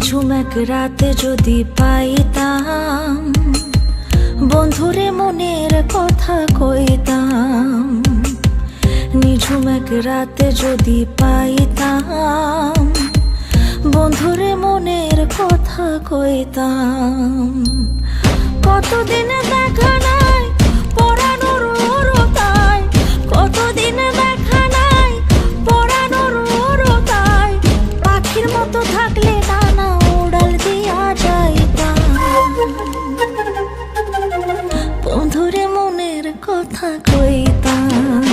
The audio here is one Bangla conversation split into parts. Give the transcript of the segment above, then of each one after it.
নিঝুম এক রাতে যদি পাইতাম, বন্ধুরে মনের কথা কইতাম। নিঝুম এক রাতে যদি পাইতাম, বন্ধুরে মনের কথা কইতাম। কতদিন দেখা নাই পরানোর রোতায়, কতদিন দেখা নাই পরানোর রোতায়। পাখির মতো থাকলে ডানা উড়াল দিয়া যাইতাম। বন্ধুরে মনের কথা কইতাম।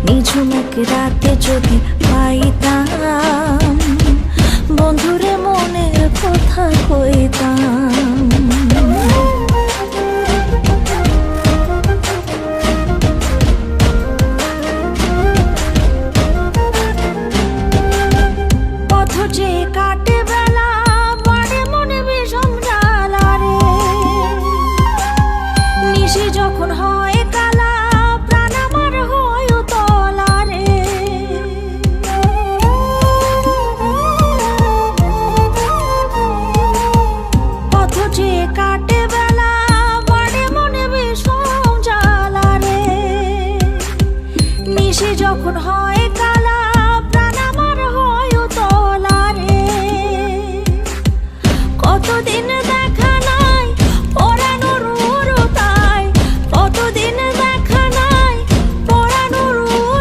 নিঝুম এক রাতে যদি পাইতাম, বন্ধুরে মনের কথা কইতাম। পথ যে কাটে বেলা বাড়ে মনে বিষম জ্বালা রে। নিশি যখন হয় কালা প্রাণ আমার হয় তলা রে। পথ যে কাটে বেলা বাড়ে মনে বিষম জ্বালা রে। নিশি যখন হয় কালা প্রাণ আমার হয় তলা রে। কতদিন দেখা নাই পরানোর রোতায়, কতদিন দেখা নাই পরানোর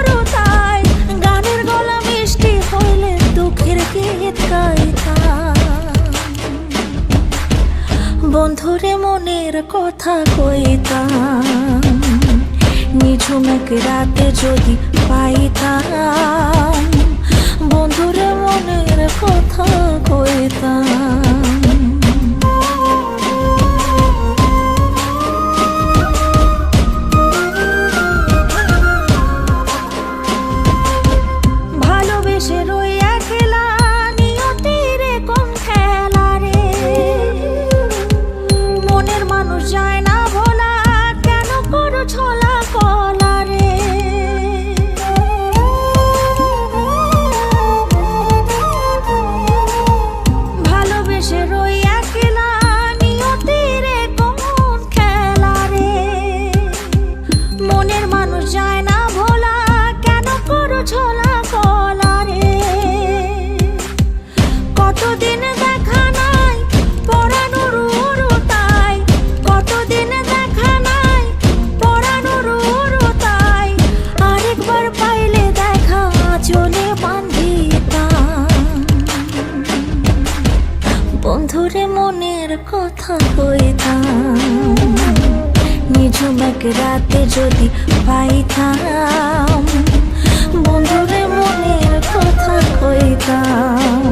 রোতায়। গানের গলা মিষ্টি হইলে দুঃখের গীত গাইতাম। বন্ধুরে মনের কথা কইতাম। নিঝুম এক রাতে যদি পাইতাম, বন্ধুরে মনের কথা কইতাম। ভালোবেসে রইয়া খেলা নিয়তির কোন খেলা রে। মনের মানুষ যায় না ভোলা, কেন করো ছলা কলা রে। ভালোবেসে রইয়া খেলা নিয়তির কোন খেলা রে। মনের মানুষ যায় না ভোলা, কেন করো ছলা কলা রে। কতদিন দেখা নাই পরানোর রোতায়, কতদিন দেখা নাই পরানোর রোতায়। আরেকবার পাইলে দেখা চলে বান্ধিতাম। বন্ধুরে মনের কথা কইতাম। নিঝুম এক রাতে যদি পাইতাম, বন্ধুরে মনের কথা কইতাম।